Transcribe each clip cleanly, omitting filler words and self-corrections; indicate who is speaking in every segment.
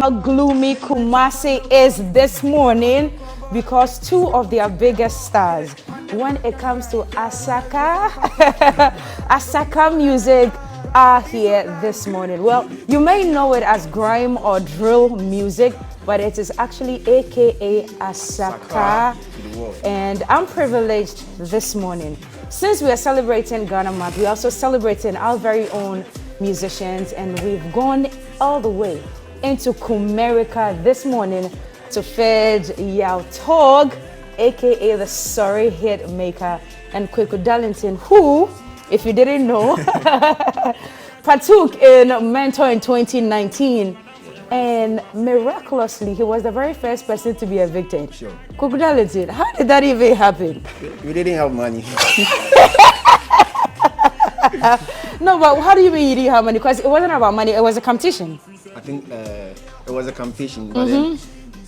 Speaker 1: How gloomy Kumasi is this morning because two of their biggest stars, when it comes to Asaka, Asaka music, are here this morning. Well, you may know it as grime or drill music, but it is actually A.K.A. Asaka. And I'm privileged this morning. Since we are celebrating Ghana Month, we're also celebrating our very own musicians, and we've gone all the way into Kumerica this morning to feed Yaw ToG, A.K.A. the Sorry hit maker, and Kweku Darlington, who, if you didn't know, partook in Mentor in 2019, and miraculously, he was the very first person to be evicted.
Speaker 2: Sure.
Speaker 1: Kweku Darlington, how did that even happen?
Speaker 2: We didn't have money.
Speaker 1: No, but how do you mean you didn't have money? Because it wasn't about money, it was a competition.
Speaker 2: I think it was a competition, but then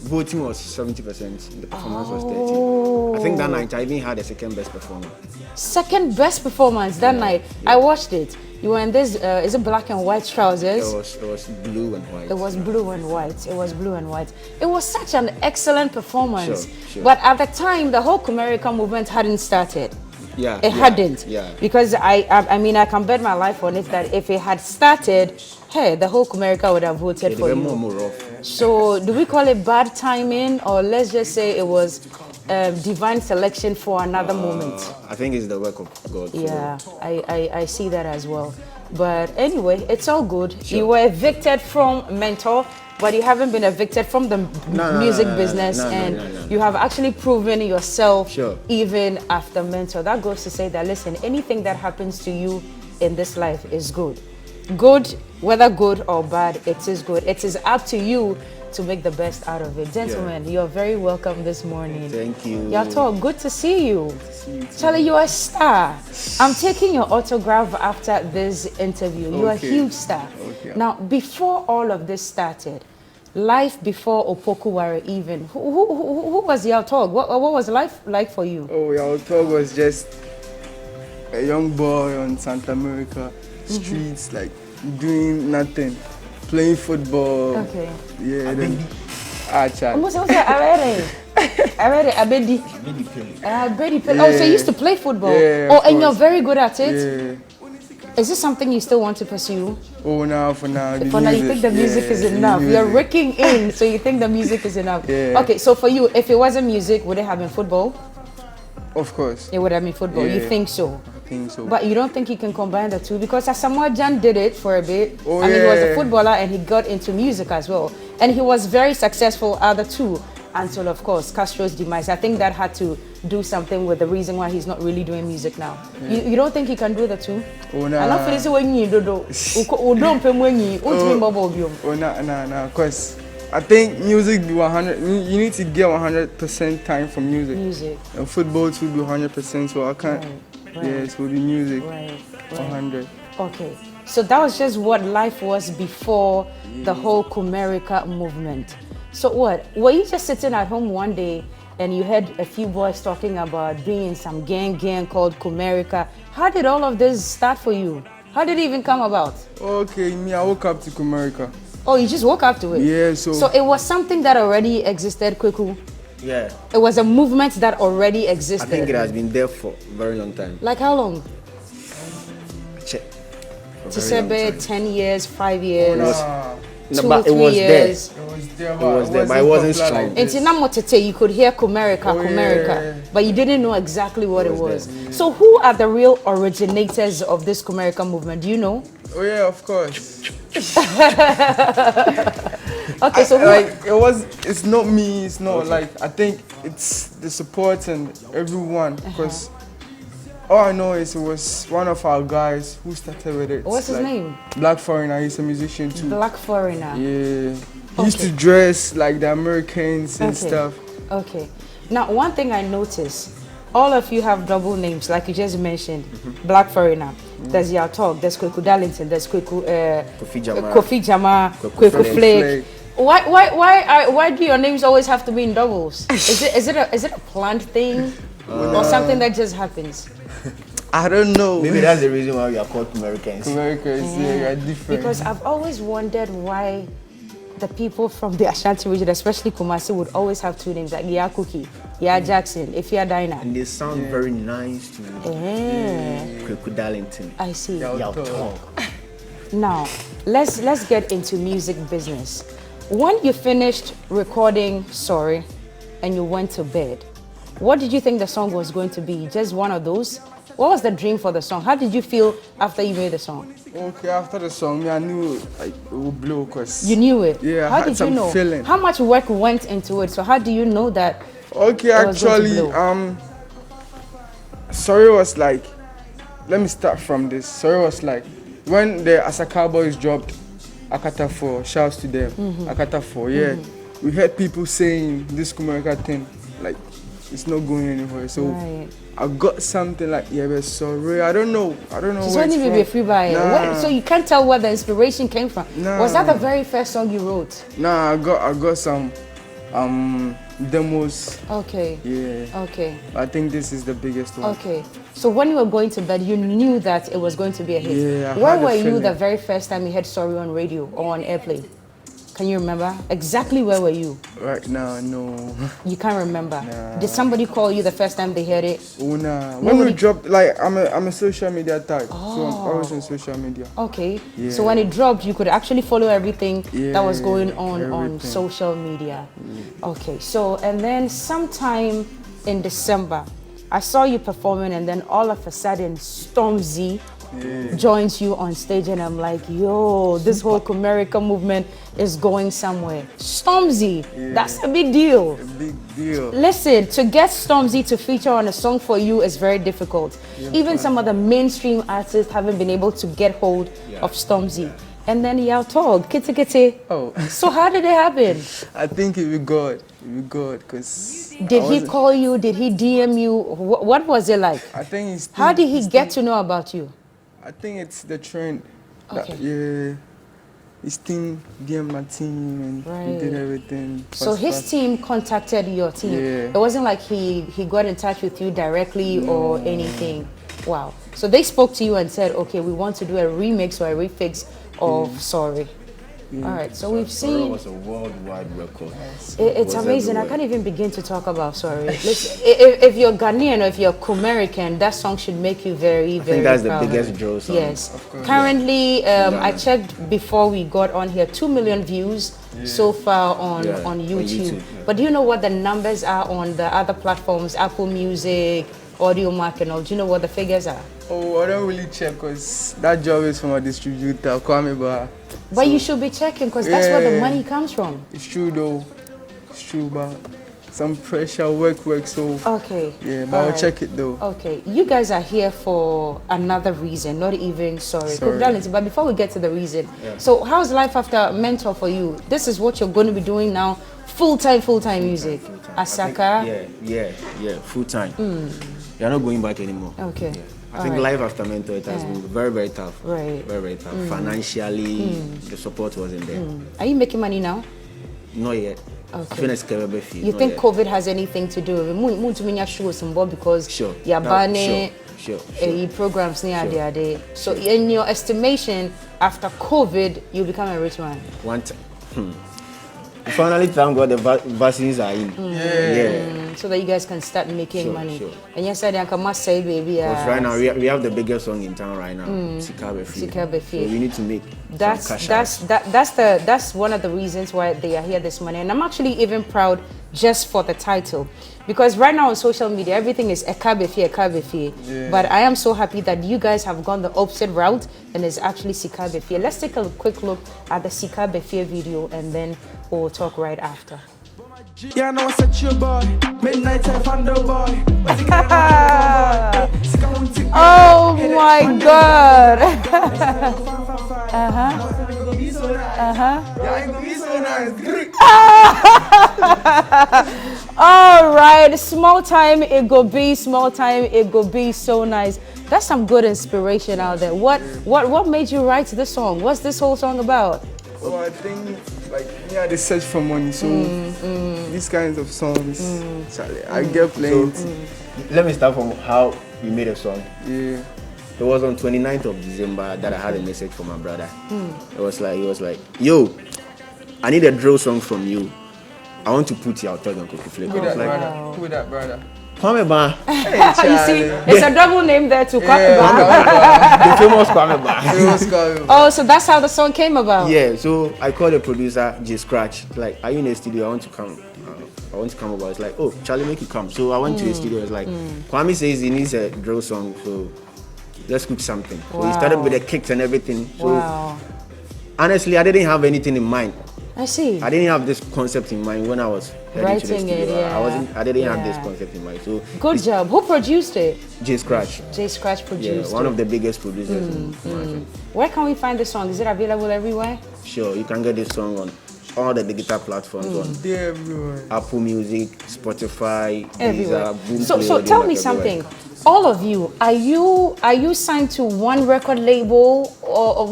Speaker 2: voting was 70%, the performance was 30%. I think that night I even had a second best performer.
Speaker 1: Second best performance that night. I watched it. You were in this, is it black and white trousers?
Speaker 2: It was blue and white.
Speaker 1: It was blue and white. It was blue and white. It was such an excellent performance.
Speaker 2: Sure.
Speaker 1: But at the time, the whole Kumerican movement hadn't started. It hadn't.
Speaker 2: Yeah.
Speaker 1: Because I mean, I can bet my life on it that if it had started, hey, the whole Kumerica would have voted for you.
Speaker 2: More rough.
Speaker 1: So do we call it bad timing, or let's just say it was divine selection for another moment?
Speaker 2: I think it's the work of God.
Speaker 1: Yeah, I see that as well. But anyway, it's all good.
Speaker 2: Sure.
Speaker 1: You were evicted from Mentor, but you haven't been evicted from the music business, and you have actually proven yourself even after Mentor. That goes to say that, listen, anything that happens to you in this life is good. Good, whether good or bad, it is good. It is up to you to make the best out of it. Gentlemen, you're very welcome this morning.
Speaker 2: Thank you.
Speaker 1: Yaw ToG, good to see you. Charlie, you're a star. I'm taking your autograph after this interview. You're a huge star. Now, before all of this started, life before Opokuware even, who was Yaw ToG? What was life like for you?
Speaker 3: Oh, Yaw ToG was just a young boy on Santa Monica streets, like doing nothing. Playing football.
Speaker 1: Okay.
Speaker 3: Yeah. Then,
Speaker 1: Oh, so you used to play football?
Speaker 3: Yeah,
Speaker 1: oh, and you're very good at it?
Speaker 3: Yeah.
Speaker 1: Is this something you still want to pursue?
Speaker 3: Oh, now for now.
Speaker 1: For now, you think the music is enough. You're raking in, so you think the music is enough.
Speaker 3: Yeah.
Speaker 1: Okay, so for you, if it wasn't music, would it have been football?
Speaker 3: Of course.
Speaker 1: It would have been football.
Speaker 3: Yeah.
Speaker 1: You think so?
Speaker 3: I think so.
Speaker 1: But you don't think you can combine the two? Because Asamoah Gyan did it for a bit.
Speaker 3: Oh,
Speaker 1: I mean, he was a footballer and he got into music as well. And he was very successful at the two until, of course, Castro's demise. I think that had to do something with the reason why he's not really doing music now. You don't think he can do the two?
Speaker 3: Oh, nah.
Speaker 1: I don't feel it's when you do.
Speaker 3: Oh, nah. Because I think music be 100. You need to get 100% time for music. And football too be 100%. So I can't.
Speaker 1: Right.
Speaker 3: Yeah, so the music.
Speaker 1: Right.
Speaker 3: 100.
Speaker 1: Okay. So that was just what life was before the whole Kumerica movement. So what? Were you just sitting at home one day and you heard a few boys talking about being in some gang called Kumerica? How did all of this start for you? How did it even come about?
Speaker 3: Okay, I woke up to Kumerica.
Speaker 1: Oh, you just woke up to it?
Speaker 3: Yeah, so
Speaker 1: it was something that already existed, Kweku?
Speaker 2: Yeah.
Speaker 1: It was a movement that already existed?
Speaker 2: I think it has been there for a very long time.
Speaker 1: Like how long?
Speaker 2: Check.
Speaker 1: To say 10 years, 5 years, 2
Speaker 2: but
Speaker 1: or 3 years.
Speaker 3: it was there,
Speaker 2: but it wasn't strong.
Speaker 1: And you could hear Kumerica, but you didn't know exactly what it was. So who are the real originators of this Kumerica movement? Do you know?
Speaker 3: Oh yeah, of course.
Speaker 1: Okay, so
Speaker 3: it's not me, it's not like, I think it's the support and everyone, because all I know is it was one of our guys who started with it.
Speaker 1: What's his name?
Speaker 3: Black Foreigner, he's a musician too.
Speaker 1: Black Foreigner.
Speaker 3: Yeah. He used to dress like the Americans and stuff.
Speaker 1: Okay. Now, one thing I noticed, all of you have double names, like you just mentioned. Black Foreigner. There's Yaw ToG, there's Kweku Darlington, there's Kofi Jama, Kweku Flake. Why do your names always have to be in doubles? Is it a planned thing or something that just happens?
Speaker 3: I don't know.
Speaker 2: Maybe that's the reason why we are called Kumericans.
Speaker 3: Kumericans, yeah, different.
Speaker 1: Because I've always wondered why the people from the Ashanti region, especially Kumasi, would always have two names, like Yaw Cookie, Yaw Jackson, Ifya Dina.
Speaker 2: And they sound very nice to Kweku Darlington.
Speaker 1: I see.
Speaker 2: Yaw ToG.
Speaker 1: Now, let's get into music business. When you finished recording Sorry and you went to bed, what did you think the song was going to be? Just one of those? What was the dream for the song? How did you feel after you made the song?
Speaker 3: Okay, after the song, I knew like it would blow, cause
Speaker 1: You knew it?
Speaker 3: Yeah,
Speaker 1: How
Speaker 3: I had
Speaker 1: did
Speaker 3: some
Speaker 1: you know?
Speaker 3: feeling.
Speaker 1: How much work went into it? So how do you know that?
Speaker 3: Okay,
Speaker 1: it was going to
Speaker 3: actually,
Speaker 1: blow?
Speaker 3: Sorry was like, let me start from this. Sorry was like, when the Asaka boys dropped Akata 4, shouts to them, Akata 4, yeah. We heard people saying this Kumerica thing, like, it's not going anywhere. So
Speaker 1: Right.
Speaker 3: I got something like, yeah, but sorry, I don't know
Speaker 1: So
Speaker 3: where
Speaker 1: it's
Speaker 3: it's
Speaker 1: only maybe a
Speaker 3: from.
Speaker 1: free buy.
Speaker 3: Nah.
Speaker 1: So you can't tell where the inspiration came from.
Speaker 3: Nah.
Speaker 1: Was that the very first song you wrote?
Speaker 3: Nah, I got some demos,
Speaker 1: Okay.
Speaker 3: yeah.
Speaker 1: Okay.
Speaker 3: I think this is the biggest one.
Speaker 1: Okay. So when you were going to bed, you knew that it was going to be a hit.
Speaker 3: Yeah, I
Speaker 1: Where
Speaker 3: had a
Speaker 1: were you
Speaker 3: feeling.
Speaker 1: the very first time you heard Sorry on radio or on airplay? Can you remember? Exactly where were you?
Speaker 3: Right now, no.
Speaker 1: You can't remember.
Speaker 3: Nah.
Speaker 1: Did somebody call you the first time they heard it?
Speaker 3: Oh, nah. When
Speaker 1: Nobody-
Speaker 3: we dropped, like, I'm a social media type, so I'm always on social media.
Speaker 1: Okay.
Speaker 3: Yeah.
Speaker 1: So when it dropped, you could actually follow everything that was
Speaker 3: Yeah,
Speaker 1: going on
Speaker 3: everything.
Speaker 1: social media. Okay. So, and then sometime in December, I saw you performing, and then all of a sudden, Stormzy joins you on stage, and I'm like, yo, this whole Kumerica movement is going somewhere. Stormzy, that's a big deal.
Speaker 3: A big deal.
Speaker 1: Listen, to get Stormzy to feature on a song for you is very difficult. Even some of the mainstream artists haven't been able to get hold of Stormzy. And then Yaw ToG, kitty kitty.
Speaker 3: Oh,
Speaker 1: So how did it happen?
Speaker 3: I think it be God. It be God, because
Speaker 1: Did he call you? Did he DM you? What was it like?
Speaker 3: I think it's
Speaker 1: How did he get to know about you?
Speaker 3: I think it's the trend.
Speaker 1: Okay.
Speaker 3: Yeah. His team DM my team and he did everything.
Speaker 1: So his team contacted your team.
Speaker 3: Yeah.
Speaker 1: It wasn't like he got in touch with you directly or anything. Wow. So they spoke to you and said, okay, we want to do a remix or a refix of Sorry. All right. So we've
Speaker 2: Sorry
Speaker 1: seen.
Speaker 2: was a worldwide record.
Speaker 1: It's
Speaker 2: Was
Speaker 1: amazing. I
Speaker 2: everywhere.
Speaker 1: can't even begin to talk about Sorry. Listen, if you're Ghanaian or if you're Kumerican, that song should make you very, very
Speaker 2: think that's the
Speaker 1: proud.
Speaker 2: biggest draw song.
Speaker 1: Yes. Currently, I checked before we got on here, 2 million views so far on YouTube. But do you know what the numbers are on the other platforms, Apple Music, Audio Mac and all? Do you know what the figures are?
Speaker 3: Oh, I don't really check because that job is from a distributor, Kwame Bar.
Speaker 1: But you should be checking because that's where the
Speaker 3: Yeah.
Speaker 1: money comes from.
Speaker 3: It's true though. It's true, but some pressure, work, so
Speaker 1: Okay.
Speaker 3: yeah, but
Speaker 1: All
Speaker 3: I'll
Speaker 1: right.
Speaker 3: check it though.
Speaker 1: Okay, you guys are here for another reason, not even Sorry.
Speaker 3: Sorry.
Speaker 1: Darling, but before we get to the reason, so how's life after Mentor for you? This is what you're going to be doing now, full-time music. Asaka.
Speaker 2: Yeah, full time. You're not going back anymore.
Speaker 1: Okay.
Speaker 2: Yeah. I think life after Mentor, it has been very, very tough.
Speaker 1: Right.
Speaker 2: Very, very tough. Financially, the support wasn't there.
Speaker 1: Are you making money now?
Speaker 2: Not yet.
Speaker 1: Okay.
Speaker 2: Finished Kebebe fee.
Speaker 1: You
Speaker 2: not
Speaker 1: think
Speaker 2: yet.
Speaker 1: COVID has anything to do with it? Moon to me shows because
Speaker 2: Sure.
Speaker 1: you're banning
Speaker 2: Sure.
Speaker 1: programs near the. So in your estimation, after COVID, you become a rich man.
Speaker 2: One time. Finally, thank God the vaccines are in. Yeah.
Speaker 1: So that you guys can start making
Speaker 2: Sure,
Speaker 1: money.
Speaker 2: sure.
Speaker 1: And yes, I can must say, baby.
Speaker 2: Because right now we have the biggest song in town right now, Sika Aba.
Speaker 1: Sika Aba.
Speaker 2: So we need to make some cash
Speaker 1: That's one of the reasons why they are here this morning. And I'm actually even proud just for the title. Because right now on social media, everything is Ekabefi. But I am so happy that you guys have gone the opposite route and it's actually Sika Aba. Let's take a quick look at the Sika Aba video and then we'll talk right after.
Speaker 4: Yeah, I know I said you boy. Midnight I found the boy.
Speaker 1: Oh my God. All right, small time it go be, small time it go be so nice. That's some good inspiration out there. What made you write this song? What's this whole song about?
Speaker 3: Oh, I think like me, I just search for money, so these kinds of songs, Charlie, I get plenty.
Speaker 2: Let me start from how you made a song.
Speaker 3: Yeah.
Speaker 2: It was on 29th of December that I had a message from my brother. He was like, yo, I need a drill song from you. I want to put Yaw ToG and Cookie Flake.
Speaker 3: Who that, brother? Who that, brother?
Speaker 2: Kwame Ba.
Speaker 1: You see, it's a double name there too. Kwame Ba.
Speaker 2: The famous Kwame Ba.
Speaker 1: Oh, so that's how the song came about.
Speaker 2: Yeah, so I called the producer, J Scratch. Like, are you in the studio? I want to come. About. It's like, oh, Charlie, make you come. So I went to the studio. It's like, Kwame says he needs a drill song, so let's cook something. So he started with the kicks and everything. So honestly, I didn't have anything in mind.
Speaker 1: I see.
Speaker 2: I didn't have this concept in mind when I was heading to the
Speaker 1: Writing
Speaker 2: studio.
Speaker 1: it, yeah.
Speaker 2: I didn't have this concept in mind. So
Speaker 1: good job. Who produced it?
Speaker 2: J Scratch.
Speaker 1: J Scratch produced
Speaker 2: one of the biggest producers in Kumerica.
Speaker 1: Where can we find the song? Is it available everywhere?
Speaker 2: Sure, you can get this song on all the digital platforms on
Speaker 3: Everywhere.
Speaker 2: Apple Music, Spotify,
Speaker 1: Everywhere.
Speaker 2: Deezer,
Speaker 1: So
Speaker 2: Boomplay,
Speaker 1: tell me
Speaker 2: everywhere.
Speaker 1: something. All of you, are you signed to one record label or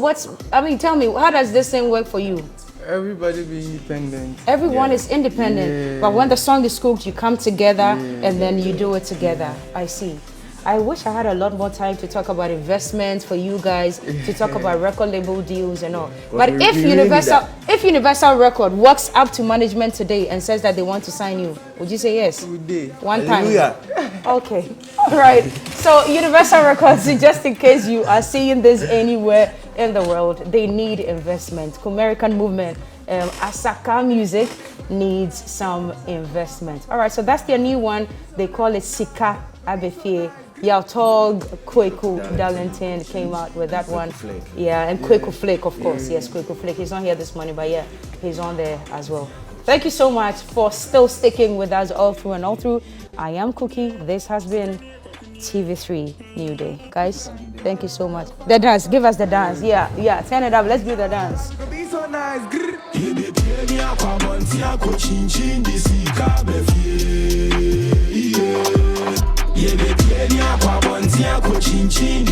Speaker 1: what's? I mean, tell me, how does this thing work for you?
Speaker 3: Everybody be independent.
Speaker 1: Everyone is independent, but when the song is cooked, you come together and then you do it together. I see. I wish I had a lot more time to talk about investments for you guys, to talk about record label deals and all. But if Universal Record walks up to management today and says that they want to sign you, would you say yes? One time. Okay. All right. So Universal Records, just in case you are seeing this anywhere in the world, they need investment. Kumerican movement, Asaka music needs some investment. All right. So that's their new one. They call it Sika Aba. Yaw ToG, Kweku Darlington came out with that one. Yeah, and Kweku Flake, of course. Yes, Kweku Flake. He's not here this morning, but yeah, he's on there as well. Thank you so much for still sticking with us all through and all through. I am Cookie. This has been TV3 New Day. Guys, thank you so much. The dance. Give us the dance. Yeah. Turn it up. Let's do the dance.
Speaker 4: Be so nice. Ye be pie ni akwa bonti akwa chinchin